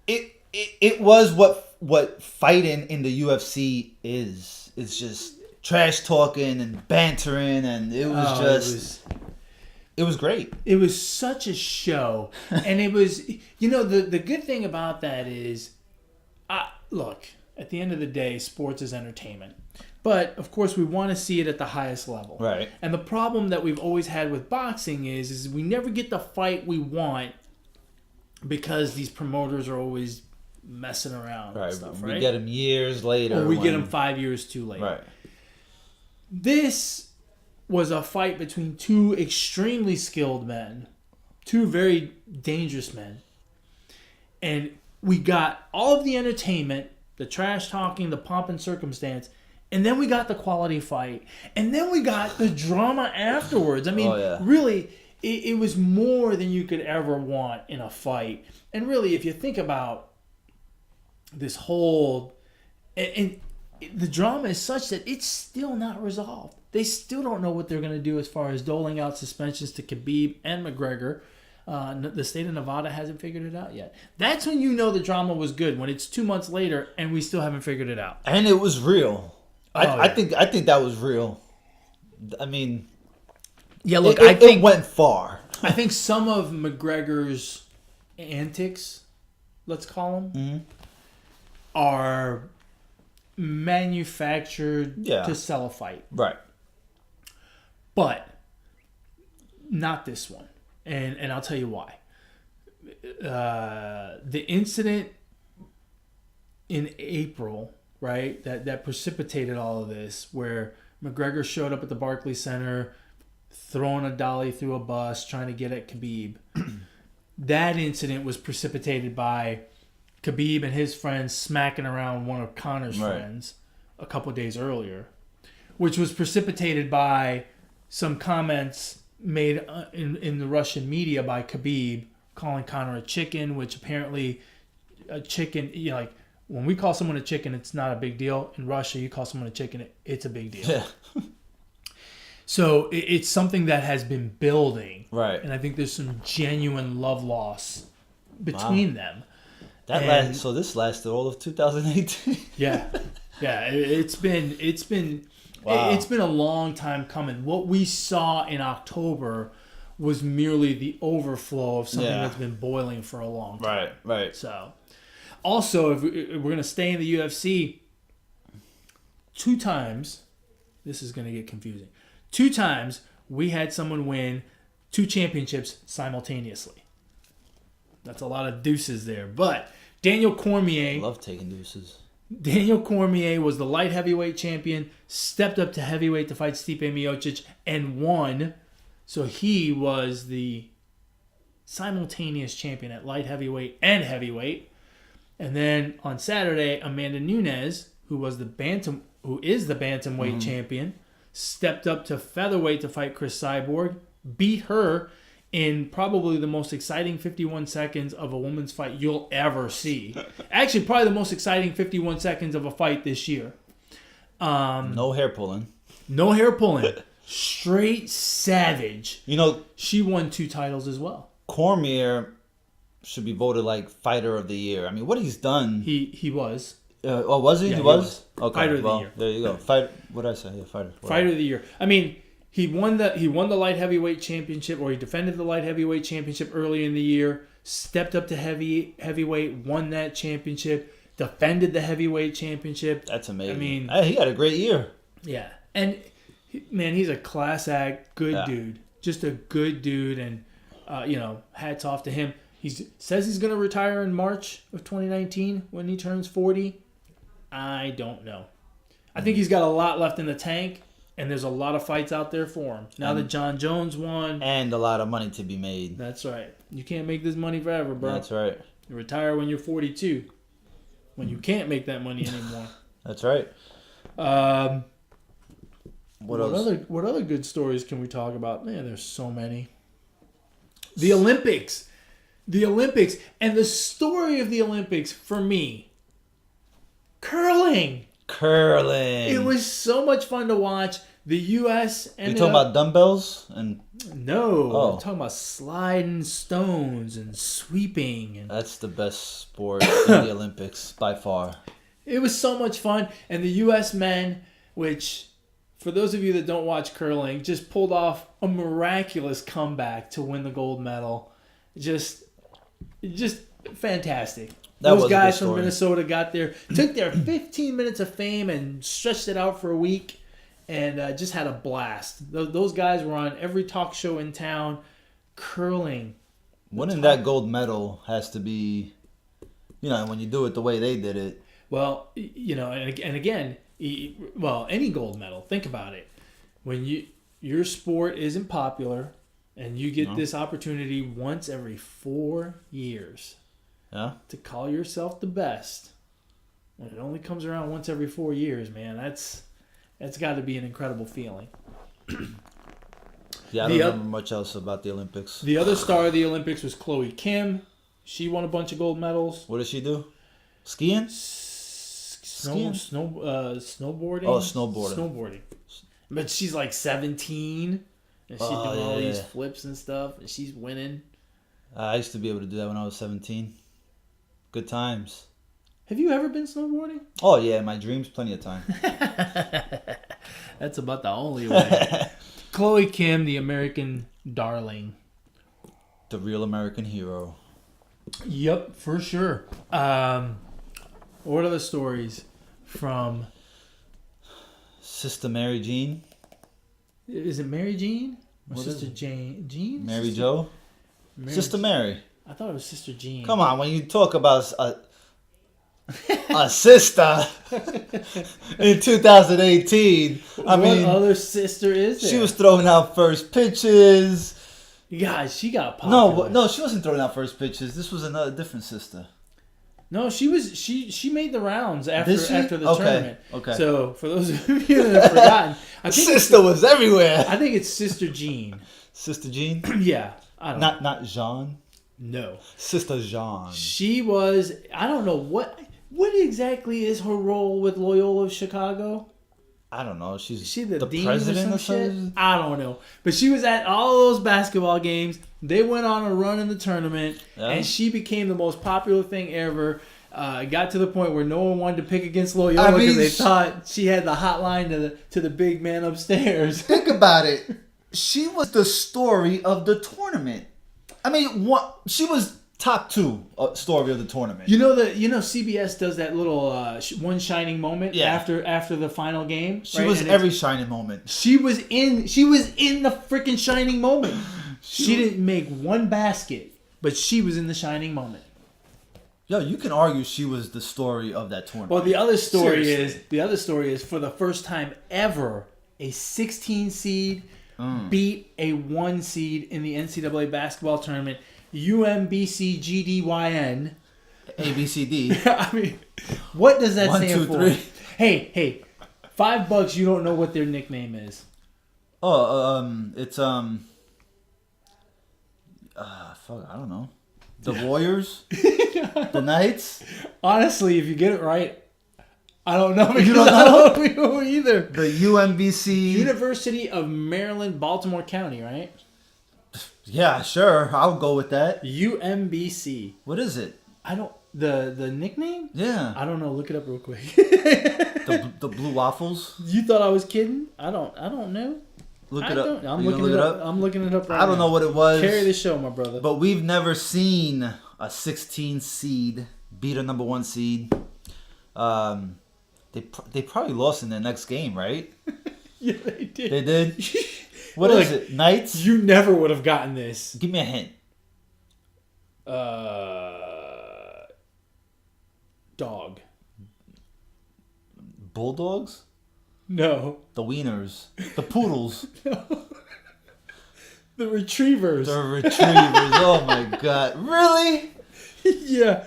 it was what fighting in the UFC is. It's just trash talking and bantering, and it was it was great. It was such a show. And it was, the good thing about that is, look, at the end of the day, sports is entertainment. But, of course, we want to see it at the highest level. Right. And the problem that we've always had with boxing is we never get the fight we want because these promoters are always messing around and stuff, right? We get them years later. Or we get them 5 years too late. Right. This was a fight between 2 extremely skilled men. 2 very dangerous men. And we got all of the entertainment, the trash talking, the pomp and circumstance, And then we got the quality fight. And then we got the drama afterwards. I mean, really, it was more than you could ever want in a fight. And really, if you think about this whole... And the drama is such that it's still not resolved. They still don't know what they're going to do as far as doling out suspensions to Khabib and McGregor. The state of Nevada hasn't figured it out yet. That's when you know the drama was good, when it's 2 months later and we still haven't figured it out. And it was real. I think that was real. I mean, yeah. Look, I think it went far. I think some of McGregor's antics, let's call them, are manufactured to sell a fight. Right. But not this one. And I'll tell you why. The incident in April, right, that precipitated all of this, where McGregor showed up at the Barclays Center, throwing a dolly through a bus, trying to get at Khabib. That incident was precipitated by Khabib and his friends smacking around one of Conor's friends a couple of days earlier, which was precipitated by some comments made in the Russian media by Khabib calling Conor a chicken, which apparently a chicken, like when we call someone a chicken, it's not a big deal. In Russia, you call someone a chicken, it's a big deal. Yeah. So it's something that has been building. Right. And I think there's some genuine love loss between them. So this lasted all of 2018. Yeah. It's been a long time coming. What we saw in October was merely the overflow of something that's been boiling for a long time. Right. So, also, if we're going to stay in the UFC, 2 times, this is going to get confusing. 2 times we had someone win 2 championships simultaneously. That's a lot of deuces there. But Daniel Cormier... I love taking deuces. Daniel Cormier was the light heavyweight champion, stepped up to heavyweight to fight Stipe Miocic, and won. So he was the simultaneous champion at light heavyweight and heavyweight. And then on Saturday, Amanda Nunes, who is the bantamweight champion, stepped up to featherweight to fight Chris Cyborg, beat her in probably the most exciting 51 seconds of a woman's fight you'll ever see. Actually, probably the most exciting 51 seconds of a fight this year. No hair pulling. No hair pulling. Straight savage. You know, she won 2 titles as well. Cormier should be voted like fighter of the year. I mean, what he's done. He was. Was he? Yeah, he was? Okay. Fighter of the year. There you go. What did I say? Yeah, fighter. Fighter of the year. I mean, he won the light heavyweight championship, or he defended the light heavyweight championship early in the year, stepped up to heavyweight, won that championship, defended the heavyweight championship. That's amazing. I mean, he had a great year. Yeah. And man, he's a class act, good dude. Just a good dude, and hats off to him. He says he's going to retire in March of 2019 when he turns 40. I don't know. I think he's got a lot left in the tank, and there's a lot of fights out there for him. Now that John Jones won. And a lot of money to be made. That's right. You can't make this money forever, bro. That's right. You retire when you're 42. When you can't make that money anymore. That's right. What other good stories can we talk about? Man, there's so many. The Olympics. And the story of the Olympics, for me, curling. It was so much fun to watch. The U.S. You talking about dumbbells? No. I'm talking about sliding stones and sweeping. And that's the best sport in the Olympics, by far. It was so much fun. And the U.S. men, which, for those of you that don't watch curling, just pulled off a miraculous comeback to win the gold medal. Just fantastic. Those guys from Minnesota got there, took their 15 minutes of fame and stretched it out for a week, and just had a blast. Those guys were on every talk show in town. Curling. Winning that gold medal has to be, when you do it the way they did it. Well, and again, any gold medal. Think about it. When your sport isn't popular, and you get this opportunity once every 4 years. Yeah. To call yourself the best. When it only comes around once every 4 years, man, that's It's got to be an incredible feeling. Yeah, I don't remember much else about the Olympics. The other star of the Olympics was Chloe Kim. She won a bunch of gold medals. What did she do? Skiing? Snowboarding. Oh, snowboarding. Snowboarding. But she's like 17, and she's doing all these flips and stuff, and she's winning. I used to be able to do that when I was 17. Good times. Have you ever been snowboarding? Oh, yeah. In my dreams, plenty of time. That's about the only way. Chloe Kim, the American darling. The real American hero. Yep, for sure. What other stories from... Sister Mary Jean? Is it Mary Jean? Or What Sister Jane? Jean? Mary Jo? Sister Mary. I thought it was Sister Jean. Come on, when you talk about a sister in 2018, I mean... What other sister is there? She was throwing out first pitches. Yeah, she got popular. No, she wasn't throwing out first pitches. This was another different sister. No, she was. She made the rounds after the tournament. Okay. So for those of you that have forgotten, I think sister was everywhere. I think it's Sister Jean. Sister Jean? Yeah, I don't know. Not Jean. No, Sister Jean. She was. I don't know what exactly is her role with Loyola Chicago. I don't know. Is she the dean president or or some something? shit? I don't know. But she was at all those basketball games. They went on a run in the tournament, and she became the most popular thing ever. It got to the point where no one wanted to pick against Loyola because they thought she had the hotline to the big man upstairs. Think about it. She was the story of the tournament. I mean, she was top 2 story of the tournament. You know CBS does that little one shining moment after the final game. She was every shining moment. She was in the freaking shining moment. She didn't make one basket, but she was in the shining moment. Yo, you can argue she was the story of that tournament. Well, the other story is for the first time ever, a 16 seed beat a 1 seed in the NCAA basketball tournament. UMBC GDYN. ABCD. I mean, what does that 1, stand 2, for? 3. Hey, $5 you don't know what their nickname is. It's fuck, I don't know. The Warriors? The Knights? Honestly, if you get it right, I don't know. You don't know? I don't know either. The UMBC. University of Maryland, Baltimore County, right? Yeah, sure. I'll go with that. UMBC. What is it? I don't... The nickname? Yeah. I don't know. Look it up real quick. the Blue Waffles? You thought I was kidding? I don't know. Look it up. I'm looking it up. I'm looking it up right now. I don't know what it was. Carry the show, my brother. But we've never seen a 16 seed beat a number 1 seed. They probably lost in their next game, right? Yeah, they did. They did? What is it? Knights? You never would have gotten this. Give me a hint. Dog. Bulldogs? No. The Wieners. The Poodles. No. The Retrievers. The Retrievers. Oh my God. Really? Yeah.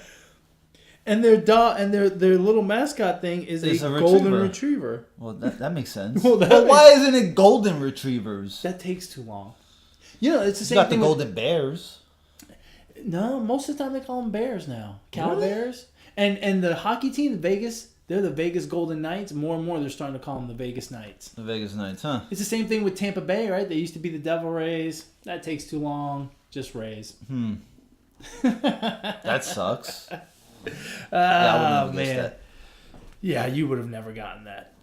And their dog and their little mascot thing is a golden retriever. Well, that makes sense. Well, why isn't it golden retrievers? That takes too long. You know, it's the same got thing. The golden bears. No, most of the time they call them bears now. Cow Really? Bears. And the hockey team, the Vegas, they're the Vegas Golden Knights. More and more, they're starting to call them the Vegas Knights. The Vegas Knights, huh? It's the same thing with Tampa Bay, right? They used to be the Devil Rays. That takes too long. Just Rays. That sucks. Yeah, I wouldn't have guessed that. Yeah, you would have never gotten that.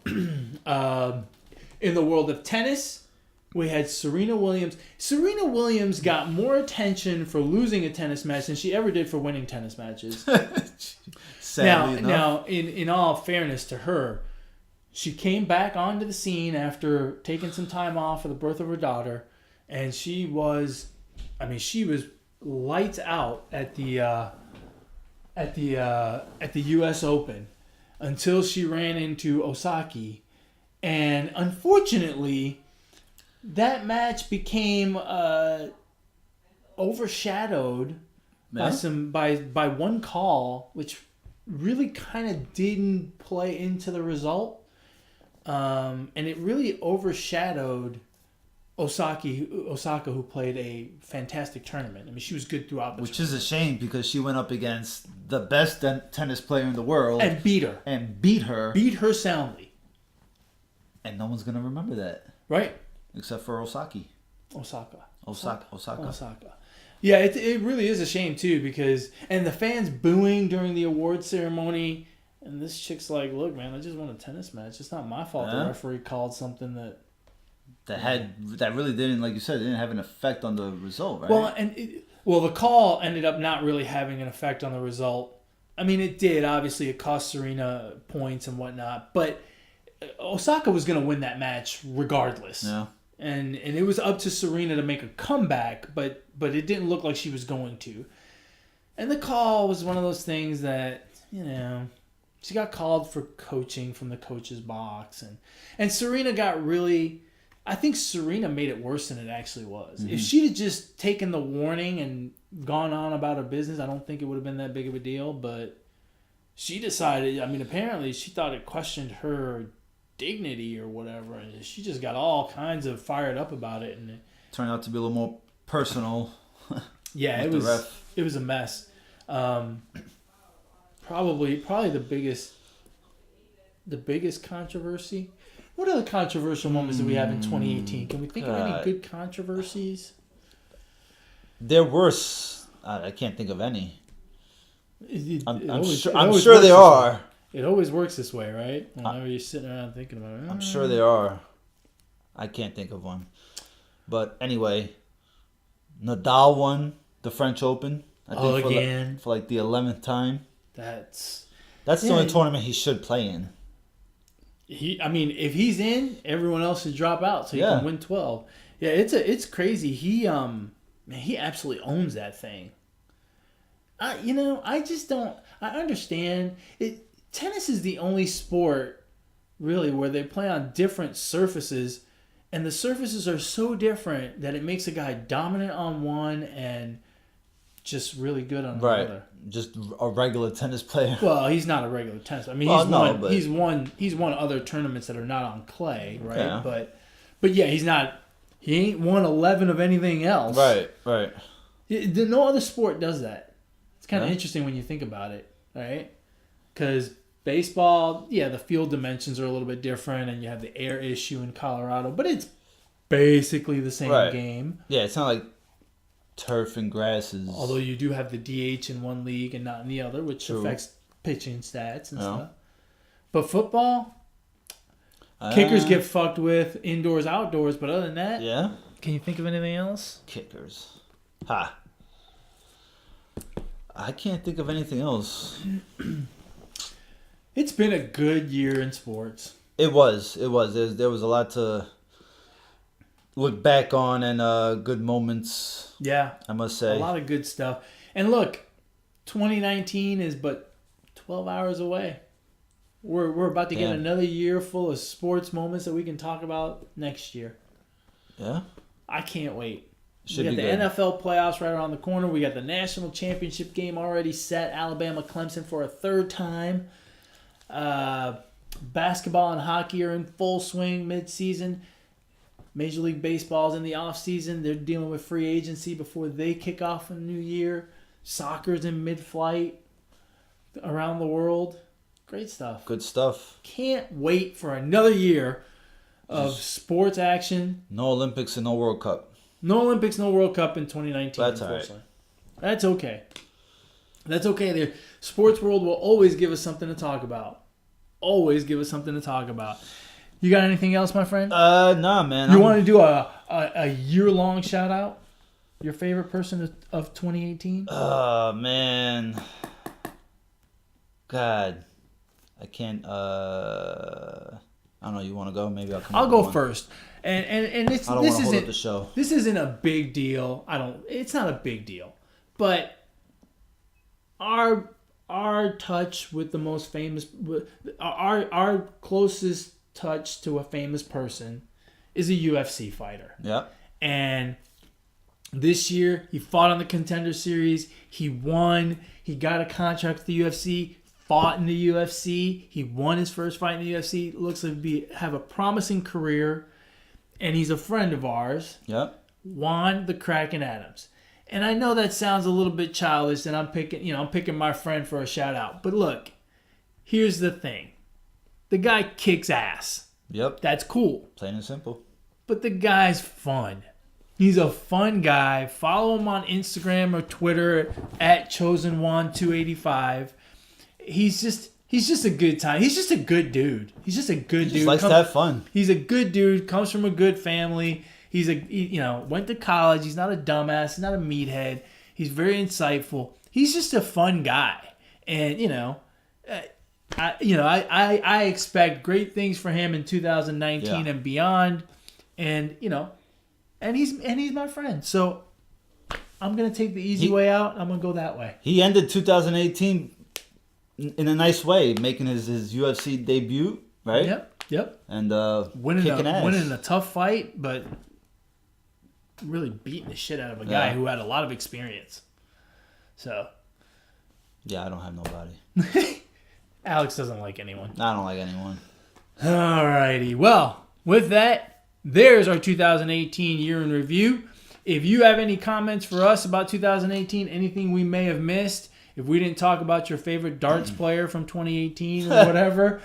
In the world of tennis, we had Serena Williams. Serena Williams got more attention for losing a tennis match than she ever did for winning tennis matches. Sadly enough. Now, in all fairness to her, she came back onto the scene after taking some time off for the birth of her daughter, and she was lights out at the U.S. Open until she ran into Osaki, and unfortunately, that match became overshadowed by one call, which really kind of didn't play into the result. And it really overshadowed Osaka, who played a fantastic tournament. I mean, she was good throughout the Which tournament. is a shame because she went up against the best tennis player in the world. And beat her. Beat her soundly. And no one's going to remember that. Right. Except for Osaka. Yeah, it really is a shame, too, because... And the fans booing during the award ceremony... And this chick's like, look, man, I just won a tennis match. It's not my fault the referee called something that really didn't, like you said, didn't have an effect on the result, right? Well, the call ended up not really having an effect on the result. I mean, it did. Obviously, it cost Serena points and whatnot. But Osaka was going to win that match regardless. Yeah. And it was up to Serena to make a comeback, but it didn't look like she was going to. And the call was one of those things that, she got called for coaching from the coach's box. And Serena got really... I think Serena made it worse than it actually was. Mm-hmm. If she'd have just taken the warning and gone on about her business, I don't think it would have been that big of a deal. But she decided... I mean, apparently she thought it questioned her dignity or whatever. And she just got all kinds of fired up about it. And it turned out to be a little more personal. Yeah, it was a mess. Probably the biggest controversy. What are the controversial moments that we have in 2018? Can we think of any good controversies? There were. I can't think of any. I'm sure there are. It always works this way, right? Whenever you're sitting around thinking about it. I'm sure there are. I can't think of one. But anyway, Nadal won the French Open. I think again. For like the 11th time. That's the only tournament he should play in. If he's in, everyone else should drop out so he can win 12. Yeah, it's crazy. He absolutely owns that thing. I just don't. I understand it. Tennis is the only sport really where they play on different surfaces, and the surfaces are so different that it makes a guy dominant on one and just really good on another. Just a regular tennis player. Well, he's not a regular tennis. I mean, he's won other tournaments that are not on clay, right? Yeah. But yeah, he's not. He ain't won 11 of anything else. Right. No other sport does that. It's kind of interesting when you think about it, right? Because baseball, the field dimensions are a little bit different, and you have the air issue in Colorado, but it's basically the same game. Yeah, it's not like turf and grasses. Although you do have the DH in one league and not in the other, which affects pitching stats and stuff. But football, kickers get fucked with indoors, outdoors. But other than that, can you think of anything else? Kickers. I can't think of anything else. It's been a good year in sports. It was. There was a lot to look back on and good moments. Yeah. I must say. A lot of good stuff. And look, 2019 is but 12 hours away. We're about to get another year full of sports moments that we can talk about next year. Yeah. I can't wait. We got the NFL playoffs right around the corner. We got the national championship game already set. Alabama-Clemson for a third time. Basketball and hockey are in full swing mid-season. Major League Baseball's in the off-season. They're dealing with free agency before they kick off a new year. Soccer's in mid-flight around the world. Great stuff. Good stuff. Can't wait for another year of sports action. No Olympics and no World Cup. No Olympics, no World Cup in 2019. That's all right. That's okay. That's okay. The sports world will always give us something to talk about. Always give us something to talk about. You got anything else, my friend? Nah, man. You want to do a year-long shout-out? Your favorite person of 2018? Man. God. I can't, I don't know. You want to go? Maybe I'll go first. And this I don't want to hold up the show. This isn't a big deal. It's not a big deal. But our touch with the most famous, our closest touch to a famous person is a UFC fighter. Yeah. And this year, he fought on the Contender Series. He won. He got a contract with the UFC. fought in the UFC. He won his first fight in the UFC. Looks to have a promising career. And he's a friend of ours. Yep. Juan the Kraken Adams. And I know that sounds a little bit childish, and I'm picking my friend for a shout out. But look, here's the thing. The guy kicks ass. Yep. That's cool. Plain and simple. But the guy's fun. He's a fun guy. Follow him on Instagram or Twitter at ChosenJuan285. He's just a good time. He's just a good dude. He's just a good dude. He just likes to have fun. He's a good dude. Comes from a good family. Went to college. He's not a dumbass. He's not a meathead. He's very insightful. He's just a fun guy. And I expect great things for him in 2019 and beyond. And and he's my friend. So I'm gonna take the easy way out. I'm gonna go that way. He ended 2018 in a nice way, making his UFC debut, right? Yep. And winning ass. a tough fight, but really beating the shit out of a guy who had a lot of experience. So. Yeah, I don't have nobody. Alex doesn't like anyone. I don't like anyone. Alrighty. Well, with that, there's our 2018 year in review. If you have any comments for us about 2018, anything we may have missed, if we didn't talk about your favorite darts player from 2018 or whatever,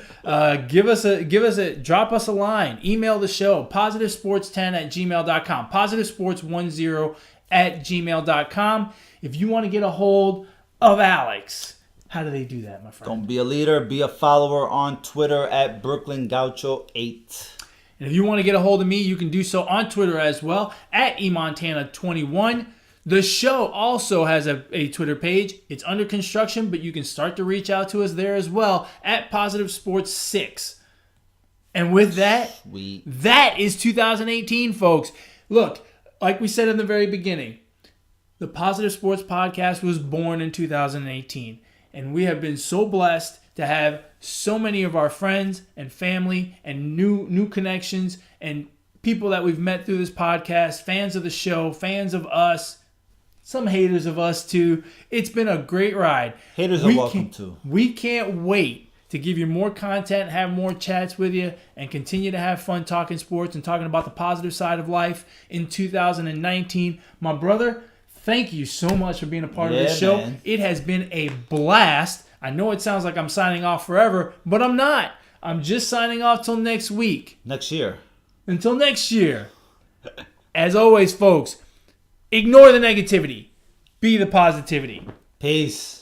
drop us a line. Email the show, positivesports10@gmail.com, positivesports10@gmail.com. If you want to get a hold of Alex, how do they do that, my friend? Don't be a leader, be a follower on Twitter at BrooklynGaucho8. And if you want to get a hold of me, you can do so on Twitter as well, at eMontana21. The show also has a Twitter page. It's under construction, but you can start to reach out to us there as well, at Positive Sports 6. And with that, that is 2018, folks. Look, like we said in the very beginning, the Positive Sports Podcast was born in 2018. And we have been so blessed to have so many of our friends and family and new connections and people that we've met through this podcast, fans of the show, fans of us, some haters of us too. It's been a great ride. Haters are welcome too. We can't wait to give you more content, have more chats with you, and continue to have fun talking sports and talking about the positive side of life in 2019. My brother, thank you so much for being a part of this show. Man. It has been a blast. I know it sounds like I'm signing off forever, but I'm not. I'm just signing off till next week. Next year. Until next year. As always, folks, ignore the negativity. Be the positivity. Peace.